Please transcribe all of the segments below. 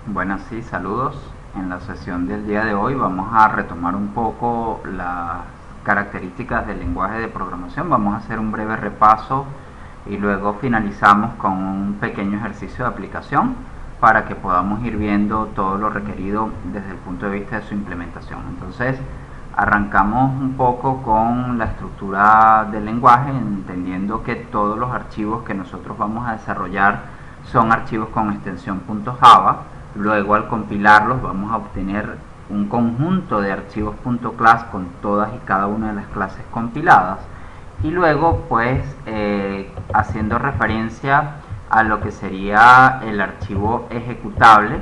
Buenas, sí, saludos. En la sesión del día de hoy vamos a retomar un poco las características del lenguaje de programación. Vamos a hacer un breve repaso y luego finalizamos con un pequeño ejercicio de aplicación para que podamos ir viendo todo lo requerido desde el punto de vista de su implementación. Entonces, arrancamos un poco con la estructura del lenguaje, entendiendo que todos los archivos que nosotros vamos a desarrollar son archivos con extensión .java. Luego, al compilarlos, vamos a obtener un conjunto de archivos .class con todas y cada una de las clases compiladas. Y luego, pues, haciendo referencia a lo que sería el archivo ejecutable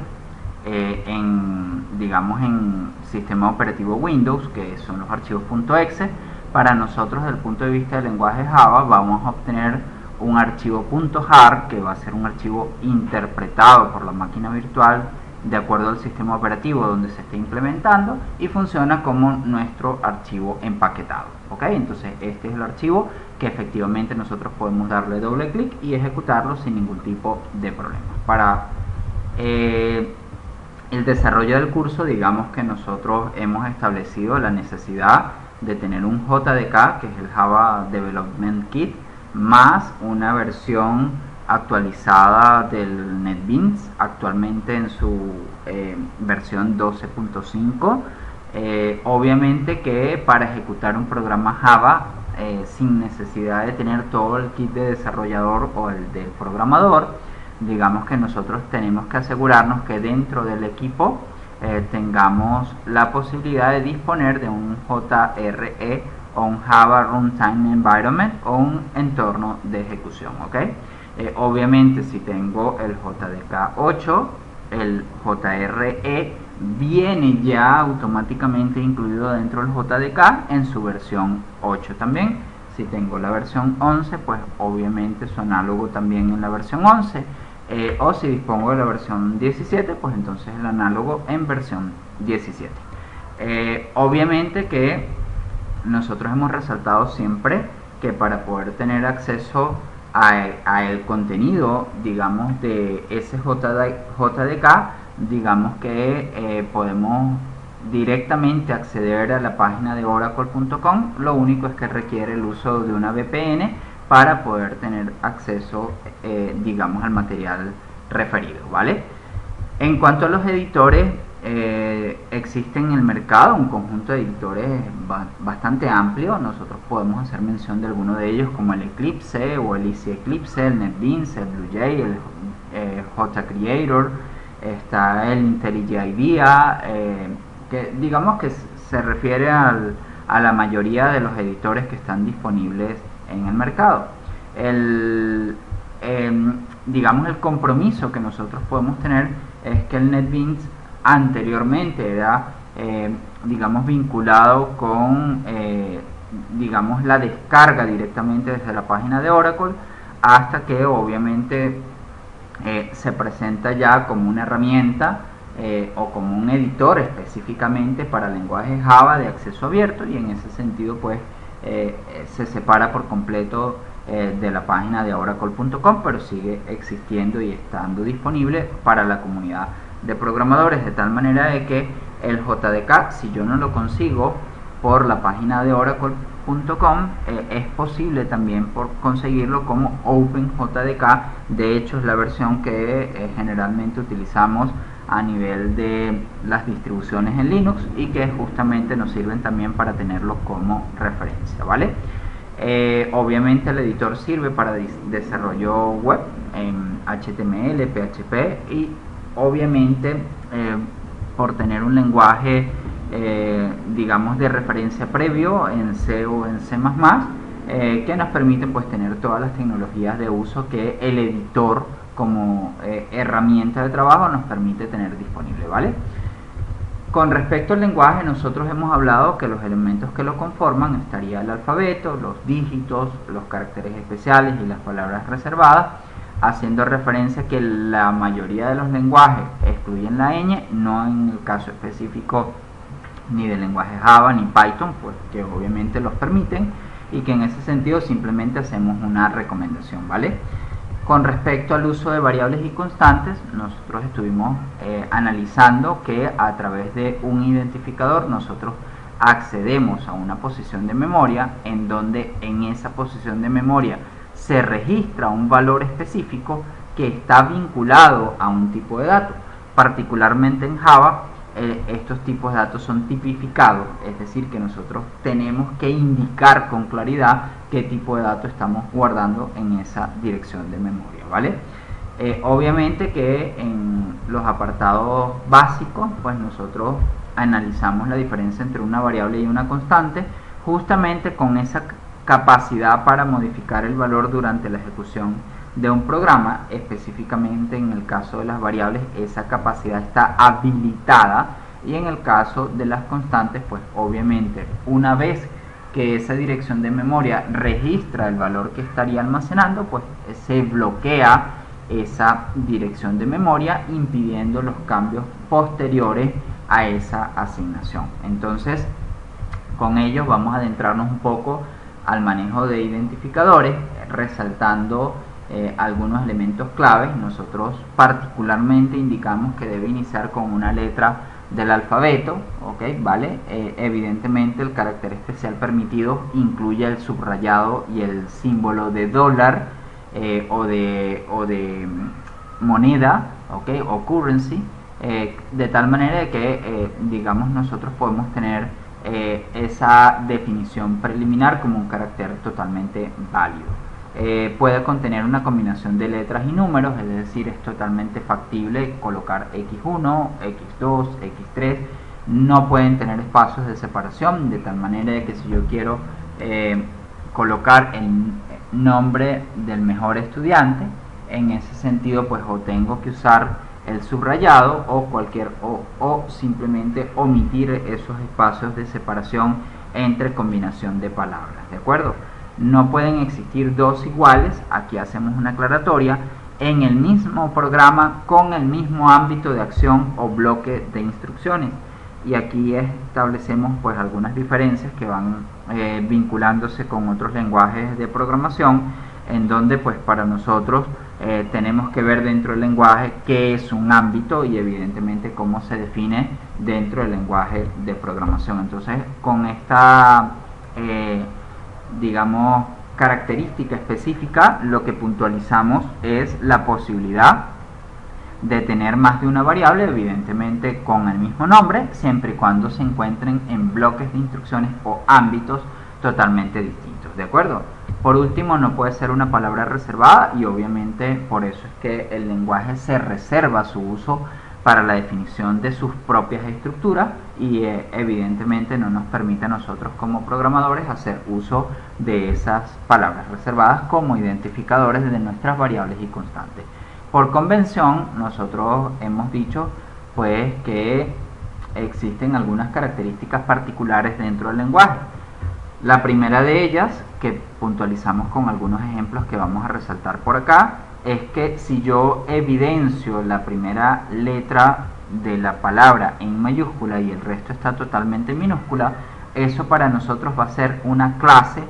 digamos, en sistema operativo Windows, que son los archivos .exe. Para nosotros, desde el punto de vista del lenguaje Java, vamos a obtener un archivo .jar, que va a ser un archivo interpretado por la máquina virtual de acuerdo al sistema operativo donde se esté implementando, y funciona como nuestro archivo empaquetado. ¿Ok? Entonces este es el archivo que efectivamente nosotros podemos darle doble clic y ejecutarlo sin ningún tipo de problema. Para el desarrollo del curso, digamos que nosotros hemos establecido la necesidad de tener un JDK, que es el Java Development Kit, más una versión actualizada del NetBeans, actualmente en su versión 12.5. Obviamente que para ejecutar un programa Java sin necesidad de tener todo el kit de desarrollador o el del programador, digamos que nosotros tenemos que asegurarnos que dentro del equipo tengamos la posibilidad de disponer de un JRE o un Java Runtime Environment o un entorno de ejecución. ¿Okay? Obviamente, si tengo el JDK 8, el JRE viene ya automáticamente incluido dentro del JDK en su versión 8 también. Si tengo la versión 11, pues obviamente su análogo también en la versión 11. O si dispongo de la versión 17, pues entonces el análogo en versión 17. Obviamente que nosotros hemos resaltado siempre que para poder tener acceso a el contenido, digamos, de ese JDK, digamos que podemos directamente acceder a la página de oracle.com. Lo único es que requiere el uso de una VPN para poder tener acceso, digamos, al material referido, ¿vale? En cuanto a los editores, existen en el mercado un conjunto de editores bastante amplio. Nosotros podemos hacer mención de alguno de ellos, como el Eclipse o el Easy Eclipse, el NetBeans, el BlueJ, el JCreator, está el IntelliJ IDEA, que digamos que se refiere a la mayoría de los editores que están disponibles en el mercado. Digamos, el compromiso que nosotros podemos tener es que el NetBeans anteriormente era, digamos, vinculado con, digamos, la descarga directamente desde la página de Oracle, hasta que obviamente se presenta ya como una herramienta o como un editor específicamente para lenguaje Java de acceso abierto, y en ese sentido pues se separa por completo de la página de oracle.com, pero sigue existiendo y estando disponible para la comunidad de programadores, de tal manera de que el JDK, si yo no lo consigo por la página de oracle.com, es posible también por conseguirlo como OpenJDK. De hecho, es la versión que generalmente utilizamos a nivel de las distribuciones en Linux y que justamente nos sirven también para tenerlo como referencia, ¿vale? Obviamente el editor sirve para desarrollo web en HTML, PHP, y obviamente por tener un lenguaje digamos de referencia previo en C o en C++, que nos permite pues tener todas las tecnologías de uso que el editor como herramienta de trabajo nos permite tener disponible, ¿vale? Con respecto al lenguaje, nosotros hemos hablado que los elementos que lo conforman estaría el alfabeto, los dígitos, los caracteres especiales y las palabras reservadas, haciendo referencia a que la mayoría de los lenguajes excluyen la ñ, no en el caso específico ni del lenguaje Java ni Python, pues que obviamente los permiten, y que en ese sentido simplemente hacemos una recomendación, ¿vale? Con respecto al uso de variables y constantes, nosotros estuvimos analizando que a través de un identificador nosotros accedemos a una posición de memoria en donde en esa posición de memoria se registra un valor específico que está vinculado a un tipo de dato. Particularmente en Java, estos tipos de datos son tipificados, es decir, que nosotros tenemos que indicar con claridad qué tipo de datos estamos guardando en esa dirección de memoria, ¿vale? Obviamente que en los apartados básicos, pues nosotros analizamos la diferencia entre una variable y una constante, justamente con esa capacidad para modificar el valor durante la ejecución de un programa. Específicamente en el caso de las variables, esa capacidad está habilitada, y en el caso de las constantes, pues obviamente una vez que esa dirección de memoria registra el valor que estaría almacenando, pues se bloquea esa dirección de memoria, impidiendo los cambios posteriores a esa asignación. Entonces, con ello vamos a adentrarnos un poco al manejo de identificadores, resaltando algunos elementos claves. Nosotros particularmente indicamos que debe iniciar con una letra del alfabeto, ¿ok? ¿Vale? Evidentemente el carácter especial permitido incluye el subrayado y el símbolo de dólar o de moneda, ¿ok? O currency, de tal manera que digamos nosotros podemos tener esa definición preliminar como un carácter totalmente válido. Puede contener una combinación de letras y números, es decir, es totalmente factible colocar X1, X2, X3. No pueden tener espacios de separación, de tal manera que si yo quiero colocar el nombre del mejor estudiante, en ese sentido pues o tengo que usar el subrayado o simplemente omitir esos espacios de separación entre combinación de palabras, ¿de acuerdo? No pueden existir dos iguales, aquí hacemos una aclaratoria, en el mismo programa con el mismo ámbito de acción o bloque de instrucciones, y aquí establecemos pues algunas diferencias que van vinculándose con otros lenguajes de programación, en donde pues para nosotros tenemos que ver dentro del lenguaje qué es un ámbito y evidentemente cómo se define dentro del lenguaje de programación. Entonces, con esta digamos característica específica, lo que puntualizamos es la posibilidad de tener más de una variable, evidentemente con el mismo nombre, siempre y cuando se encuentren en bloques de instrucciones o ámbitos totalmente distintos, ¿de acuerdo? Por último, no puede ser una palabra reservada, y obviamente por eso es que el lenguaje se reserva su uso para la definición de sus propias estructuras, y evidentemente no nos permite a nosotros como programadores hacer uso de esas palabras reservadas como identificadores de nuestras variables y constantes. Por convención, nosotros hemos dicho pues que existen algunas características particulares dentro del lenguaje. La primera de ellas, que puntualizamos con algunos ejemplos que vamos a resaltar por acá, es que si yo evidencio la primera letra de la palabra en mayúscula y el resto está totalmente en minúscula, eso para nosotros va a ser una clase,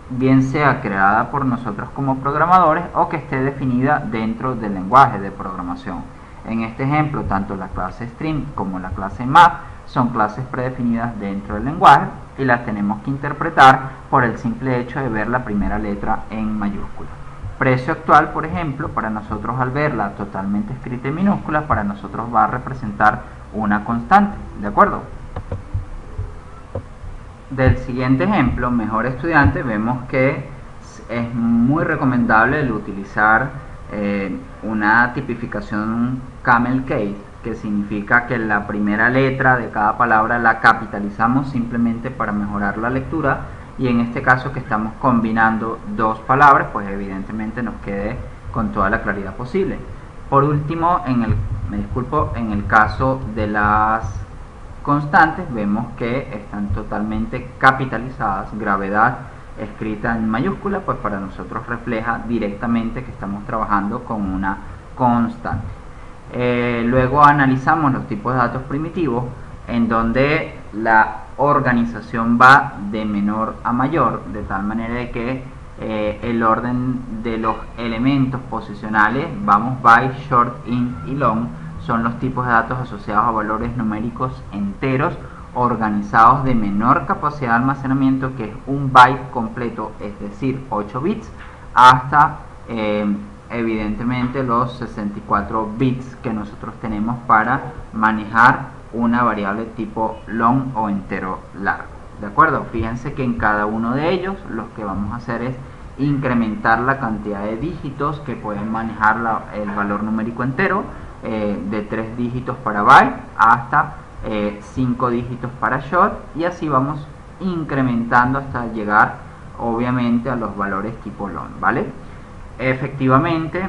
bien sea creada por nosotros como programadores o que esté definida dentro del lenguaje de programación. En este ejemplo, tanto la clase string como la clase map son clases predefinidas dentro del lenguaje y las tenemos que interpretar por el simple hecho de ver la primera letra en mayúscula. Precio actual, por ejemplo, para nosotros al verla totalmente escrita en minúscula, para nosotros va a representar una constante, ¿de acuerdo? Del siguiente ejemplo, mejor estudiante, vemos que es muy recomendable el utilizar una tipificación camel case, que significa que la primera letra de cada palabra la capitalizamos simplemente para mejorar la lectura, y en este caso que estamos combinando dos palabras, pues evidentemente nos quede con toda la claridad posible. Por último, en el caso de las constantes, vemos que están totalmente capitalizadas, gravedad escrita en mayúscula, pues para nosotros refleja directamente que estamos trabajando con una constante. Luego analizamos los tipos de datos primitivos, en donde la organización va de menor a mayor, de tal manera que el orden de los elementos posicionales, vamos byte, short, int y long, son los tipos de datos asociados a valores numéricos enteros organizados de menor capacidad de almacenamiento, que es un byte completo, es decir 8 bits, hasta evidentemente los 64 bits que nosotros tenemos para manejar una variable tipo long o entero largo. ¿De acuerdo? Fíjense que en cada uno de ellos lo que vamos a hacer es incrementar la cantidad de dígitos que pueden manejar el valor numérico entero, de 3 dígitos para byte hasta 5 dígitos para short, y así vamos incrementando hasta llegar obviamente a los valores tipo long, ¿vale? Efectivamente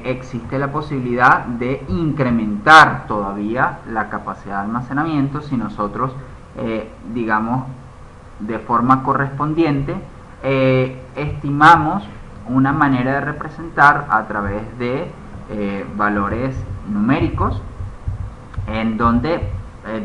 existe la posibilidad de incrementar todavía la capacidad de almacenamiento si nosotros digamos de forma correspondiente estimamos una manera de representar a través de valores numéricos, en donde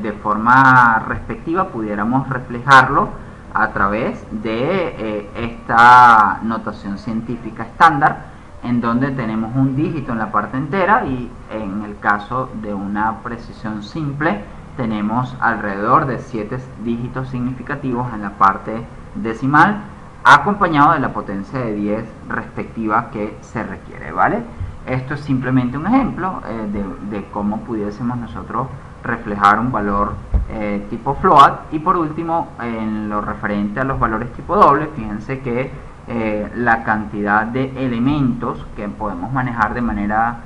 de forma respectiva pudiéramos reflejarlo a través de esta notación científica estándar, en donde tenemos un dígito en la parte entera y en el caso de una precisión simple tenemos alrededor de 7 dígitos significativos en la parte decimal, acompañado de la potencia de 10 respectiva que se requiere, ¿vale? Esto es simplemente un ejemplo de cómo pudiésemos nosotros reflejar un valor tipo float. Y por último, en lo referente a los valores tipo doble, fíjense que la cantidad de elementos que podemos manejar de manera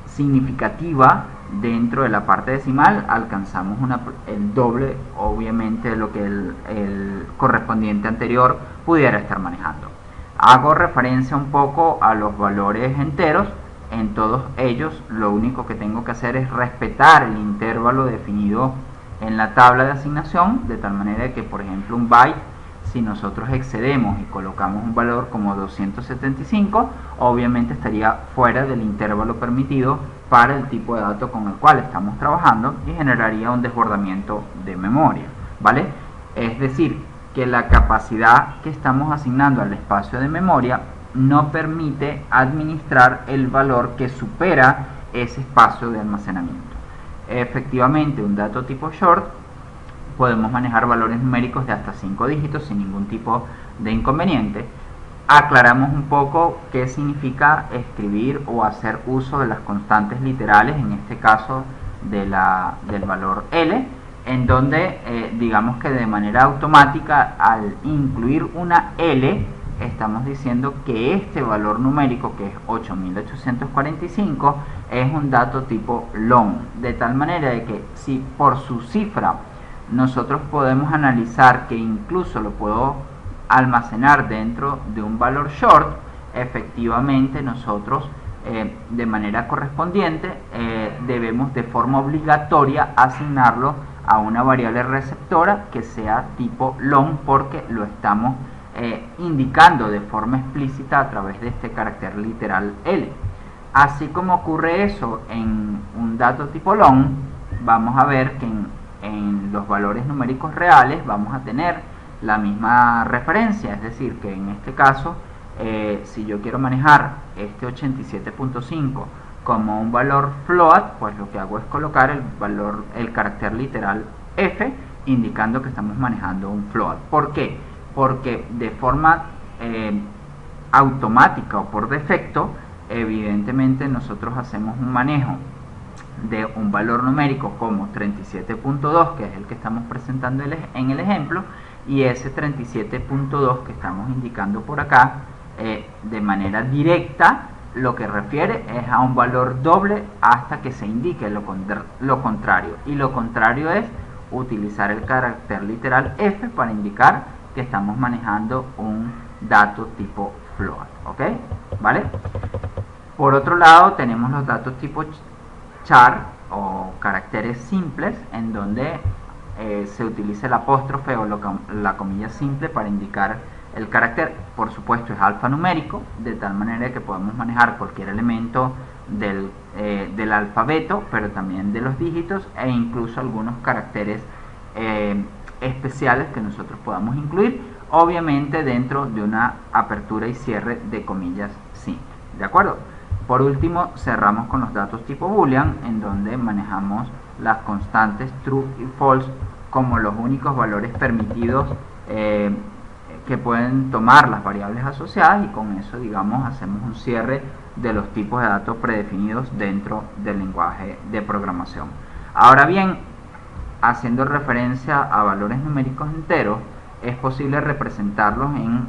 significativa dentro de la parte decimal, alcanzamos el doble obviamente de lo que el correspondiente anterior pudiera estar manejando. Hago referencia un poco a los valores enteros. En todos ellos lo único que tengo que hacer es respetar el intervalo definido en la tabla de asignación, de tal manera que, por ejemplo, un byte, si nosotros excedemos y colocamos un valor como 275, obviamente estaría fuera del intervalo permitido para el tipo de dato con el cual estamos trabajando y generaría un desbordamiento de memoria, ¿vale? Es decir, que la capacidad que estamos asignando al espacio de memoria no permite administrar el valor que supera ese espacio de almacenamiento. Efectivamente, un dato tipo short podemos manejar valores numéricos de hasta 5 dígitos sin ningún tipo de inconveniente. Aclaramos un poco qué significa escribir o hacer uso de las constantes literales, en este caso del valor L, en donde digamos que de manera automática, al incluir una L, estamos diciendo que este valor numérico, que es 8845, es un dato tipo long, de tal manera de que si por su cifra nosotros podemos analizar que incluso lo puedo almacenar dentro de un valor short, efectivamente nosotros de manera correspondiente debemos de forma obligatoria asignarlo a una variable receptora que sea tipo long, porque lo estamos indicando de forma explícita a través de este carácter literal L. Así como ocurre eso en un dato tipo long, vamos a ver que en los valores numéricos reales vamos a tener la misma referencia, es decir, que en este caso si yo quiero manejar este 87.5 como un valor float, pues lo que hago es colocar el carácter literal F, indicando que estamos manejando un float. ¿Por qué? Porque de forma automática o por defecto, evidentemente nosotros hacemos un manejo de un valor numérico como 37.2, que es el que estamos presentando en el ejemplo, y ese 37.2 que estamos indicando por acá de manera directa lo que refiere es a un valor doble hasta que se indique lo contrario, y lo contrario es utilizar el carácter literal F para indicar que estamos manejando un dato tipo float, ¿ok? ¿Vale? Por otro lado tenemos los datos tipo char o caracteres simples, en donde se utiliza el apóstrofe o la comilla simple para indicar el carácter. Por supuesto es alfanumérico, de tal manera que podemos manejar cualquier elemento del alfabeto, pero también de los dígitos e incluso algunos caracteres especiales que nosotros podamos incluir, obviamente dentro de una apertura y cierre de comillas simple, ¿de acuerdo? Por último, cerramos con los datos tipo boolean, en donde manejamos las constantes true y false como los únicos valores permitidos que pueden tomar las variables asociadas, y con eso, digamos, hacemos un cierre de los tipos de datos predefinidos dentro del lenguaje de programación. Ahora bien, haciendo referencia a valores numéricos enteros, es posible representarlos en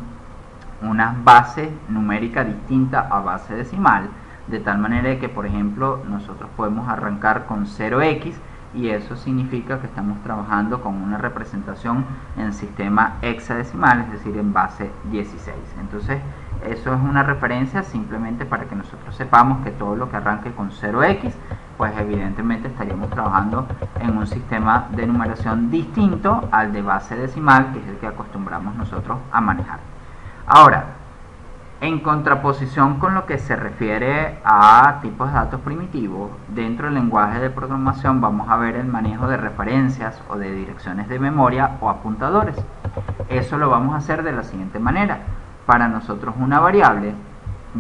una base numérica distinta a base decimal, de tal manera que, por ejemplo, nosotros podemos arrancar con 0x, y eso significa que estamos trabajando con una representación en sistema hexadecimal, es decir, en base 16. Entonces, eso es una referencia simplemente para que nosotros sepamos que todo lo que arranque con 0x, pues evidentemente estaríamos trabajando en un sistema de numeración distinto al de base decimal, que es el que acostumbramos nosotros a manejar. Ahora, en contraposición con lo que se refiere a tipos de datos primitivos, dentro del lenguaje de programación vamos a ver el manejo de referencias o de direcciones de memoria o apuntadores. Eso lo vamos a hacer de la siguiente manera. Para nosotros una variable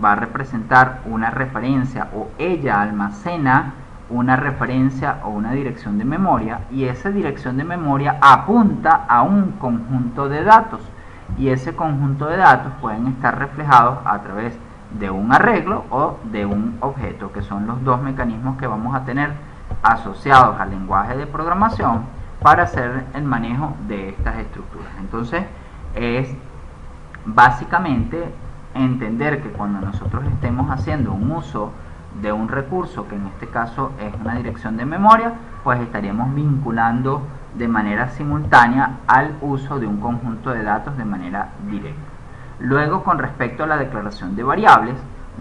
va a representar una referencia, o ella almacena una referencia o una dirección de memoria, y esa dirección de memoria apunta a un conjunto de datos, y ese conjunto de datos pueden estar reflejados a través de un arreglo o de un objeto, que son los dos mecanismos que vamos a tener asociados al lenguaje de programación para hacer el manejo de estas estructuras. Entonces, es básicamente entender que cuando nosotros estemos haciendo un uso de un recurso, que en este caso es una dirección de memoria, pues estaríamos vinculando de manera simultánea al uso de un conjunto de datos de manera directa. Luego, con respecto a la declaración de variables,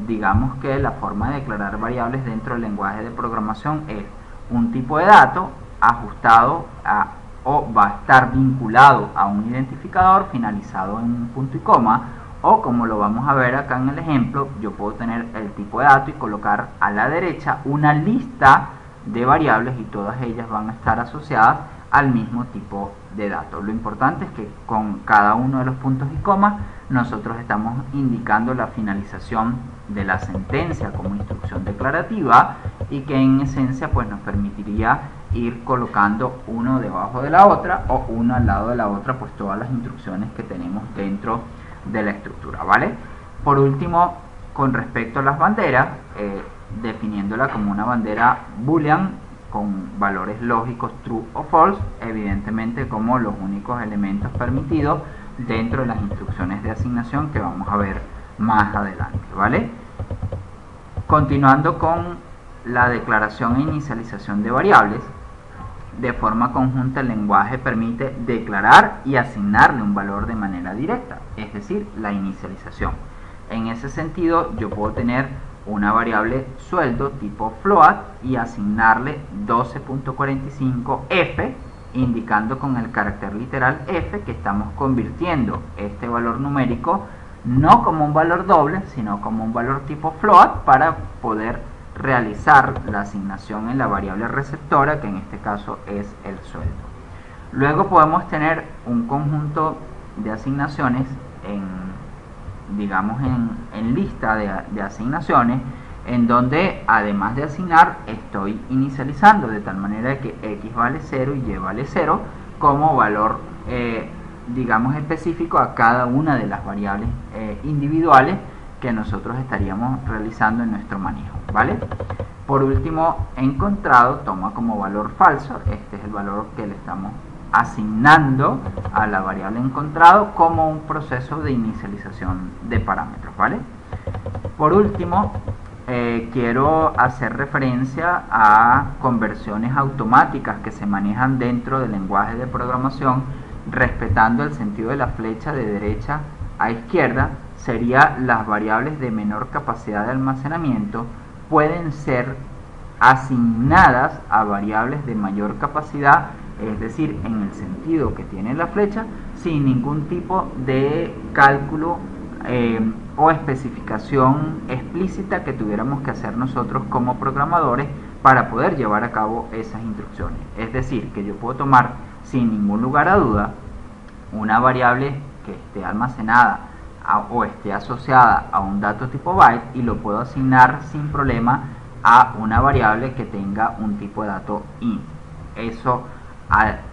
digamos que la forma de declarar variables dentro del lenguaje de programación es un tipo de dato ajustado o va a estar vinculado a un identificador finalizado en un punto y coma, o como lo vamos a ver acá en el ejemplo, yo puedo tener el tipo de dato y colocar a la derecha una lista de variables, y todas ellas van a estar asociadas al mismo tipo de dato. Lo importante es que con cada uno de los puntos y comas nosotros estamos indicando la finalización de la sentencia como instrucción declarativa, y que en esencia pues nos permitiría ir colocando uno debajo de la otra o uno al lado de la otra, pues todas las instrucciones que tenemos dentro de la estructura, ¿vale? Por último, con respecto a las banderas, definiéndola como una bandera boolean con valores lógicos true o false, evidentemente como los únicos elementos permitidos dentro de las instrucciones de asignación que vamos a ver más adelante, ¿vale? Continuando con la declaración e inicialización de variables, de forma conjunta el lenguaje permite declarar y asignarle un valor de manera directa, es decir, la inicialización. En ese sentido, yo puedo tener una variable sueldo tipo float y asignarle 12.45f, indicando con el carácter literal f que estamos convirtiendo este valor numérico no como un valor doble, sino como un valor tipo float, para poder realizar la asignación en la variable receptora, que en este caso es el sueldo. Luego podemos tener un conjunto de asignaciones digamos en lista de asignaciones, en donde además de asignar estoy inicializando, de tal manera que x vale 0 y y vale 0 como valor digamos específico a cada una de las variables individuales que nosotros estaríamos realizando en nuestro manejo, ¿vale? Por último, encontrado toma como valor falso, este es el valor que le estamos asignando a la variable encontrado como un proceso de inicialización de parámetros, ¿vale? Por último, quiero hacer referencia a conversiones automáticas que se manejan dentro del lenguaje de programación, respetando el sentido de la flecha de derecha a izquierda. Sería las variables de menor capacidad de almacenamiento pueden ser asignadas a variables de mayor capacidad, es decir, en el sentido que tiene la flecha, sin ningún tipo de cálculo o especificación explícita que tuviéramos que hacer nosotros como programadores para poder llevar a cabo esas instrucciones. Es decir, que yo puedo tomar sin ningún lugar a duda una variable que esté almacenada o esté asociada a un dato tipo byte y lo puedo asignar sin problema a una variable que tenga un tipo de dato int. Eso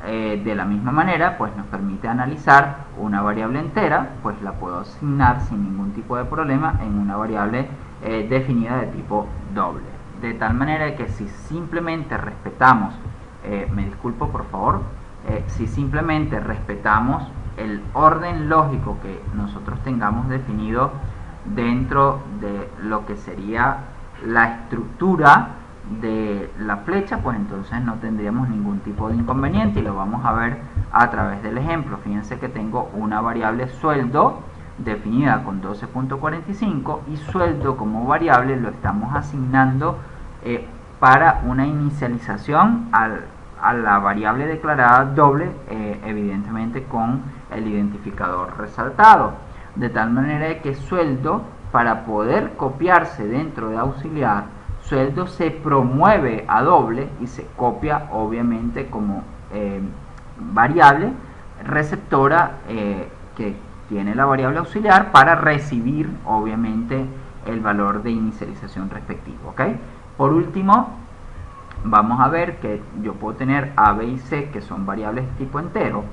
de la misma manera pues nos permite analizar una variable entera, pues la puedo asignar sin ningún tipo de problema en una variable definida de tipo doble, de tal manera que si simplemente respetamos me disculpo por favor, si simplemente respetamos el orden lógico que nosotros tengamos definido dentro de lo que sería la estructura de la flecha, pues entonces no tendríamos ningún tipo de inconveniente y lo vamos a ver a través del ejemplo. Fíjense que tengo una variable sueldo definida con 12.45 y sueldo como variable lo estamos asignando para una inicialización a la variable declarada doble, evidentemente con el identificador resaltado, de tal manera que sueldo, para poder copiarse dentro de auxiliar, sueldo se promueve a doble y se copia obviamente como variable receptora que tiene la variable auxiliar para recibir obviamente el valor de inicialización respectivo, ¿ok? Por último, vamos a ver que yo puedo tener a, b y c, que son variables de tipo entero,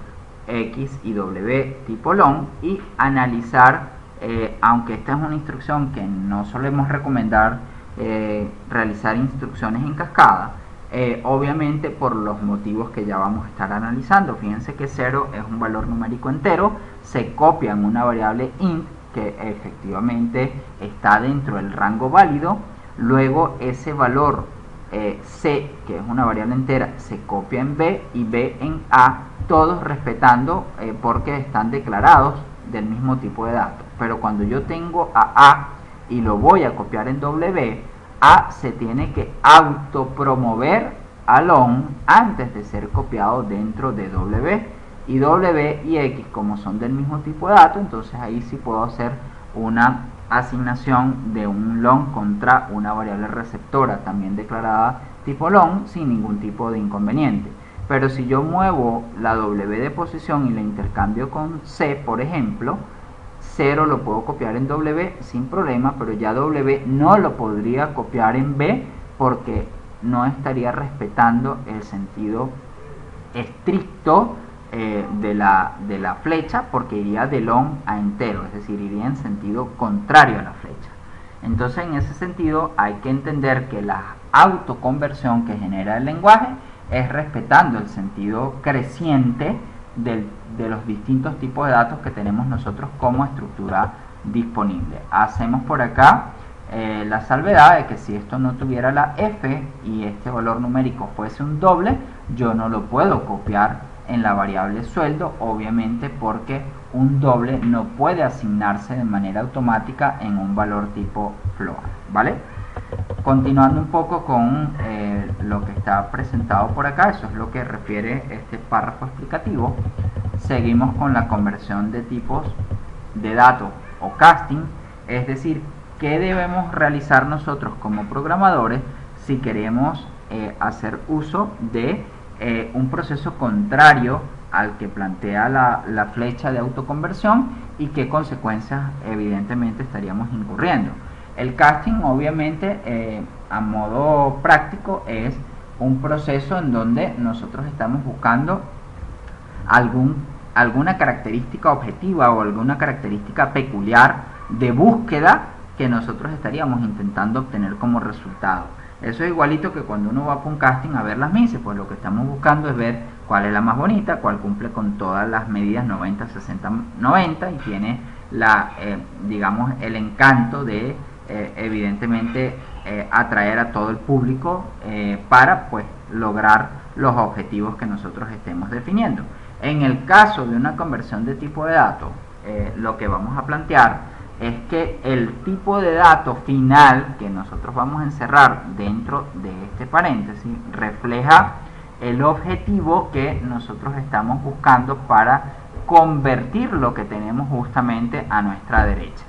x y w tipo long, y analizar, aunque esta es una instrucción que no solemos recomendar realizar instrucciones en cascada, obviamente por los motivos que ya vamos a estar analizando. Fíjense que 0 es un valor numérico entero, se copia en una variable int que efectivamente está dentro del rango válido, luego ese valor c, que es una variable entera, se copia en b y b en a, todos respetando porque están declarados del mismo tipo de datos. Pero cuando yo tengo a y lo voy a copiar en w, a se tiene que autopromover a long antes de ser copiado dentro de w, y w y x como son del mismo tipo de dato, entonces ahí sí puedo hacer una asignación de un long contra una variable receptora también declarada tipo long sin ningún tipo de inconveniente. Pero si yo muevo la w de posición y la intercambio con c, por ejemplo, 0 lo puedo copiar en w sin problema, pero ya w no lo podría copiar en b porque no estaría respetando el sentido estricto de la flecha, porque iría de long a entero, es decir, iría en sentido contrario a la flecha. Entonces en ese sentido hay que entender que la autoconversión que genera el lenguaje es respetando el sentido creciente de los distintos tipos de datos que tenemos nosotros como estructura disponible. Hacemos por acá la salvedad de que si esto no tuviera la f y este valor numérico fuese un doble, yo no lo puedo copiar en la variable sueldo, obviamente porque un doble no puede asignarse de manera automática en un valor tipo float, ¿vale? Continuando un poco con lo que está presentado por acá, eso es lo que refiere este párrafo explicativo. Seguimos con la conversión de tipos de datos o casting, es decir, qué debemos realizar nosotros como programadores si queremos hacer uso de un proceso contrario al que plantea la flecha de autoconversión y qué consecuencias evidentemente estaríamos incurriendo. El casting obviamente a modo práctico es un proceso en donde nosotros estamos buscando alguna característica objetiva o alguna característica peculiar de búsqueda que nosotros estaríamos intentando obtener como resultado. Eso es igualito que cuando uno va para un casting a ver las mises, pues lo que estamos buscando es ver cuál es la más bonita, cuál cumple con todas las medidas 90, 60, 90 y tiene digamos el encanto de evidentemente atraer a todo el público para pues lograr los objetivos que nosotros estemos definiendo. En el caso de una conversión de tipo de dato, lo que vamos a plantear es que el tipo de dato final que nosotros vamos a encerrar dentro de este paréntesis refleja el objetivo que nosotros estamos buscando para convertir lo que tenemos justamente a nuestra derecha.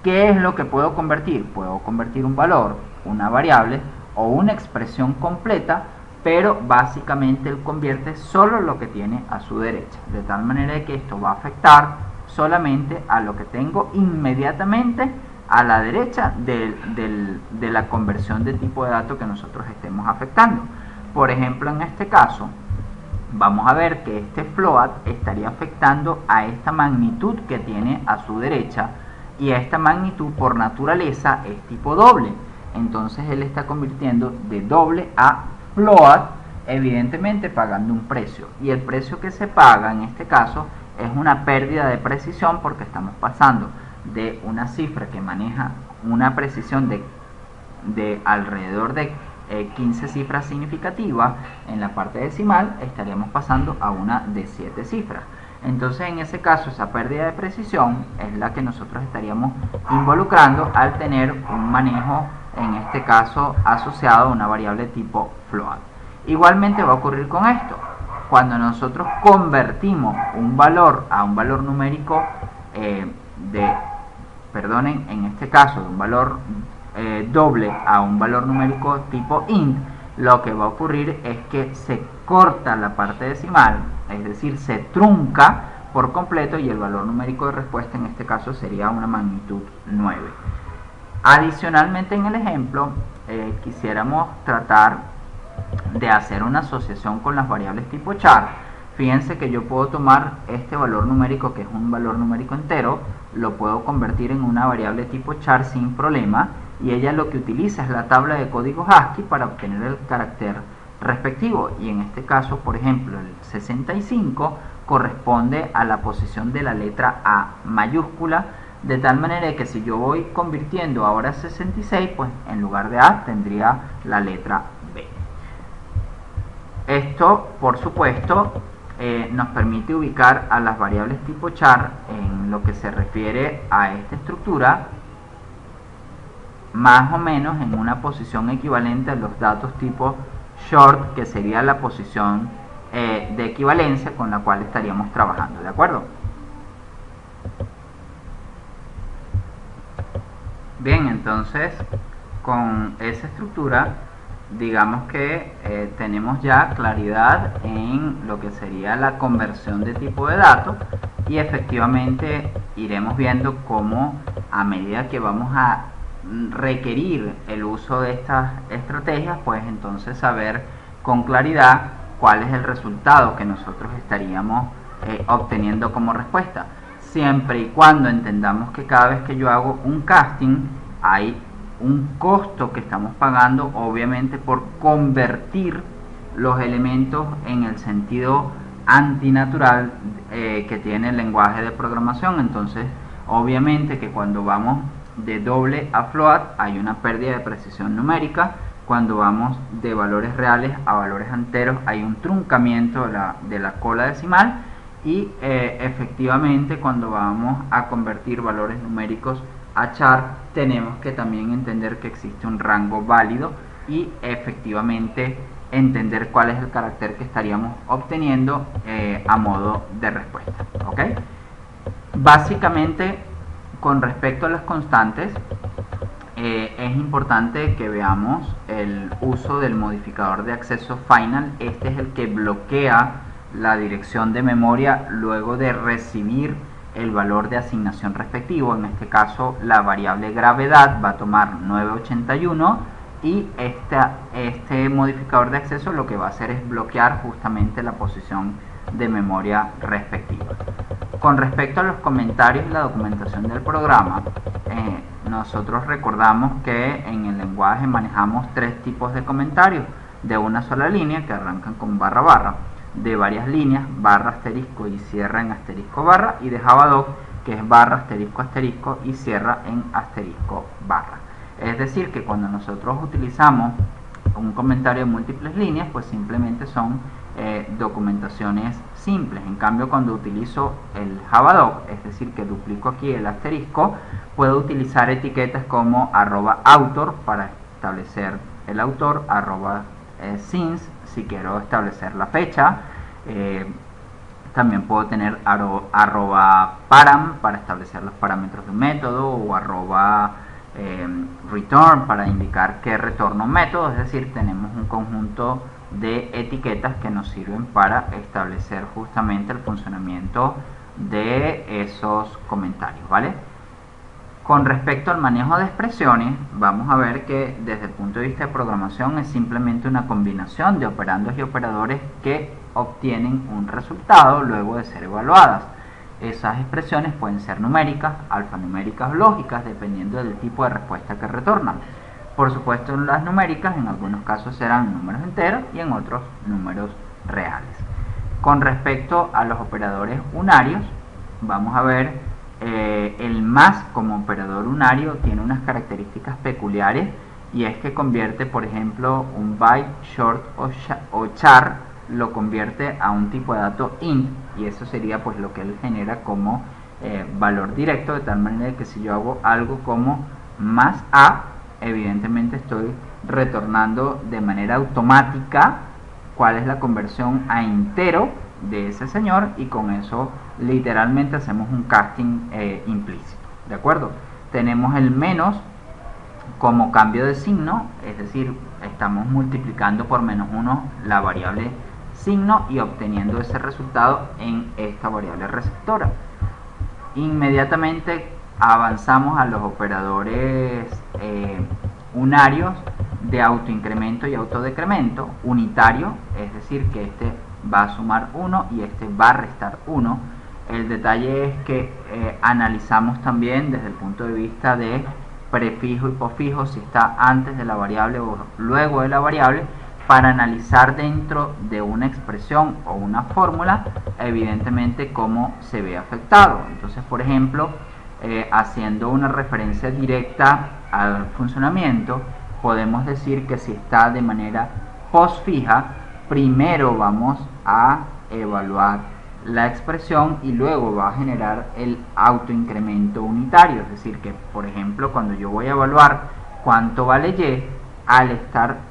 ¿Qué es lo que puedo convertir? Puedo convertir un valor, una variable o una expresión completa, pero básicamente él convierte solo lo que tiene a su derecha, de tal manera que esto va a afectar solamente a lo que tengo inmediatamente a la derecha de la conversión de tipo de dato que nosotros estemos afectando. Por ejemplo, en este caso, vamos a ver que este float estaría afectando a esta magnitud que tiene a su derecha, y esta magnitud por naturaleza es tipo doble. Entonces él está convirtiendo de doble a float, evidentemente pagando un precio, y el precio que se paga en este caso es una pérdida de precisión, porque estamos pasando de una cifra que maneja una precisión de alrededor de 15 cifras significativas en la parte decimal, estaríamos pasando a una de 7 cifras. Entonces en ese caso esa pérdida de precisión es la que nosotros estaríamos involucrando al tener un manejo, en este caso asociado a una variable tipo float. Igualmente va a ocurrir con esto. Cuando nosotros convertimos un valor a un valor numérico en este caso de un valor doble a un valor numérico tipo int, lo que va a ocurrir es que se corta la parte decimal, es decir, se trunca por completo, y el valor numérico de respuesta en este caso sería una magnitud 9. Adicionalmente, en el ejemplo quisiéramos tratar de hacer una asociación con las variables tipo char. Fíjense que yo puedo tomar este valor numérico, que es un valor numérico entero, lo puedo convertir en una variable tipo char sin problema, y ella lo que utiliza es la tabla de códigos ASCII para obtener el carácter respectivo, y en este caso, por ejemplo, el 65 corresponde a la posición de la letra A mayúscula, de tal manera que si yo voy convirtiendo ahora 66, pues en lugar de A tendría la letra B. Esto, por supuesto, nos permite ubicar a las variables tipo char en lo que se refiere a esta estructura, más o menos en una posición equivalente a los datos tipo short, que sería la posición de equivalencia con la cual estaríamos trabajando, ¿de acuerdo? Bien, entonces con esa estructura digamos que tenemos ya claridad en lo que sería la conversión de tipo de datos, y efectivamente iremos viendo cómo, a medida que vamos a requerir el uso de estas estrategias, pues entonces saber con claridad cuál es el resultado que nosotros estaríamos obteniendo como respuesta, siempre y cuando entendamos que cada vez que yo hago un casting hay un costo que estamos pagando, obviamente, por convertir los elementos en el sentido antinatural que tiene el lenguaje de programación. Entonces, obviamente que cuando vamos de doble a float hay una pérdida de precisión numérica. Cuando vamos de valores reales a valores enteros hay un truncamiento de la cola decimal, y efectivamente cuando vamos a convertir valores numéricos a char tenemos que también entender que existe un rango válido, y efectivamente entender cuál es el carácter que estaríamos obteniendo a modo de respuesta. ¿Ok? Básicamente, con respecto a las constantes, es importante que veamos el uso del modificador de acceso final. Este es el que bloquea la dirección de memoria luego de recibir el valor de asignación respectivo. En este caso la variable gravedad va a tomar 981, y este modificador de acceso lo que va a hacer es bloquear justamente la posición de memoria respectiva. Con respecto a los comentarios y la documentación del programa, nosotros recordamos que en el lenguaje manejamos tres tipos de comentarios: de una sola línea, que arrancan con barra barra; de varias líneas, barra asterisco y cierra en asterisco barra; y de Javadoc, que es barra asterisco asterisco y cierra en asterisco barra. Es decir, que cuando nosotros utilizamos un comentario de múltiples líneas, pues simplemente son documentaciones simples. En cambio, cuando utilizo el Javadoc, es decir, que duplico aquí el asterisco, puedo utilizar etiquetas como @author para establecer el autor, @since si quiero establecer la fecha, también puedo tener @param para establecer los parámetros de un método, o @return para indicar que retorno un método. Es decir, tenemos un conjunto de etiquetas que nos sirven para establecer justamente el funcionamiento de esos comentarios, ¿vale? Con respecto al manejo de expresiones, vamos a ver que desde el punto de vista de programación es simplemente una combinación de operandos y operadores que obtienen un resultado luego de ser evaluadas. Esas expresiones pueden ser numéricas, alfanuméricas o lógicas, dependiendo del tipo de respuesta que retornan. Por supuesto, las numéricas en algunos casos serán números enteros y en otros números reales. Con respecto a los operadores unarios, vamos a ver el más como operador unario tiene unas características peculiares, y es que convierte, por ejemplo, un byte, short o char, lo convierte a un tipo de dato int, y eso sería pues lo que él genera como valor directo, de tal manera que si yo hago algo como más a, evidentemente estoy retornando de manera automática cuál es la conversión a entero de ese señor, y con eso literalmente hacemos un casting implícito, ¿de acuerdo? Tenemos el menos como cambio de signo, es decir, estamos multiplicando por -1 la variable signo y obteniendo ese resultado en esta variable receptora. Inmediatamente avanzamos a los operadores unarios de autoincremento y autodecremento. Unitario, es decir, que este va a sumar 1 y este va a restar 1. El detalle es que analizamos también desde el punto de vista de prefijo y posfijo, si está antes de la variable o luego de la variable, para analizar dentro de una expresión o una fórmula, evidentemente, cómo se ve afectado. Entonces, por ejemplo, haciendo una referencia directa al funcionamiento, podemos decir que si está de manera posfija, primero vamos a evaluar la expresión y luego va a generar el autoincremento unitario. Es decir, que por ejemplo, cuando yo voy a evaluar cuánto vale y, al estar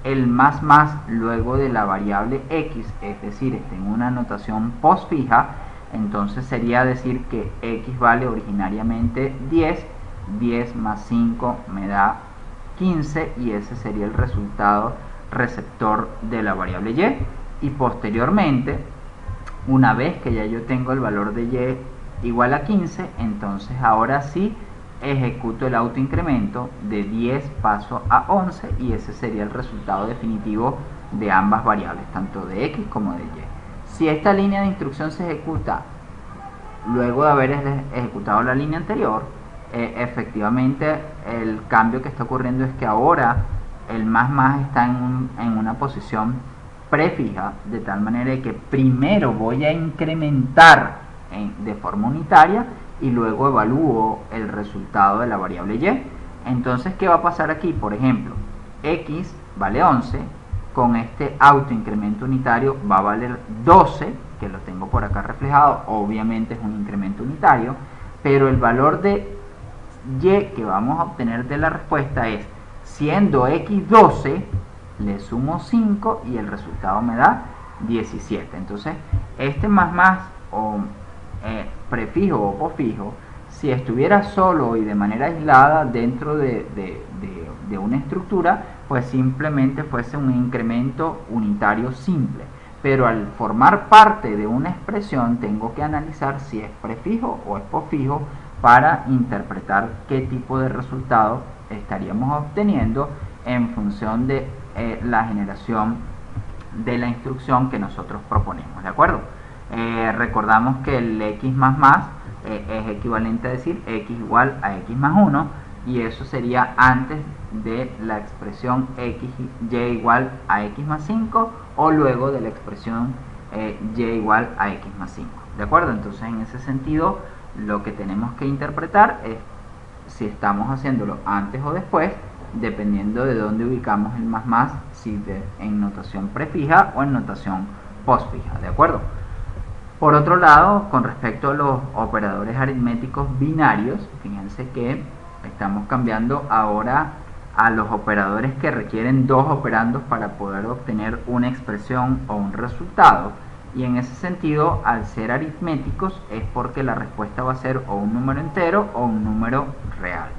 el más luego de la variable x, es decir, en una notación posfija, entonces sería decir que x vale originariamente 10, 10 más 5 me da 15, y ese sería el resultado receptor de la variable y. Y posteriormente, una vez que ya yo tengo el valor de y igual a 15, entonces ahora sí ejecuto el autoincremento, de 10 paso a 11, y ese sería el resultado definitivo de ambas variables, tanto de x como de y. Si esta línea de instrucción se ejecuta luego de haber ejecutado la línea anterior, efectivamente el cambio que está ocurriendo es que ahora el más está en una posición prefija, de tal manera que primero voy a incrementar de forma unitaria y luego evalúo el resultado de la variable y. Entonces, ¿qué va a pasar aquí? Por ejemplo, x vale 11, con este autoincremento unitario va a valer 12, que lo tengo por acá reflejado, obviamente es un incremento unitario, pero el valor de y que vamos a obtener de la respuesta es, siendo x 12, le sumo 5 y el resultado me da 17. Entonces, este más o prefijo o posfijo, si estuviera solo y de manera aislada dentro de una estructura, pues simplemente fuese un incremento unitario simple. Pero al formar parte de una expresión, tengo que analizar si es prefijo o es posfijo para interpretar qué tipo de resultado estaríamos obteniendo en función de la generación de la instrucción que nosotros proponemos, ¿de acuerdo? Recordamos que el x es equivalente a decir x igual a x más 1, y eso sería antes de la expresión x y igual a x más 5 o luego de la expresión y igual a x más 5, ¿de acuerdo? Entonces, en ese sentido, lo que tenemos que interpretar es si estamos haciéndolo antes o después, dependiendo de dónde ubicamos el más, si en notación prefija o en notación posfija, ¿de acuerdo? Por otro lado, con respecto a los operadores aritméticos binarios, fíjense que estamos cambiando ahora a los operadores que requieren dos operandos para poder obtener una expresión o un resultado, y en ese sentido, al ser aritméticos, es porque la respuesta va a ser o un número entero o un número real.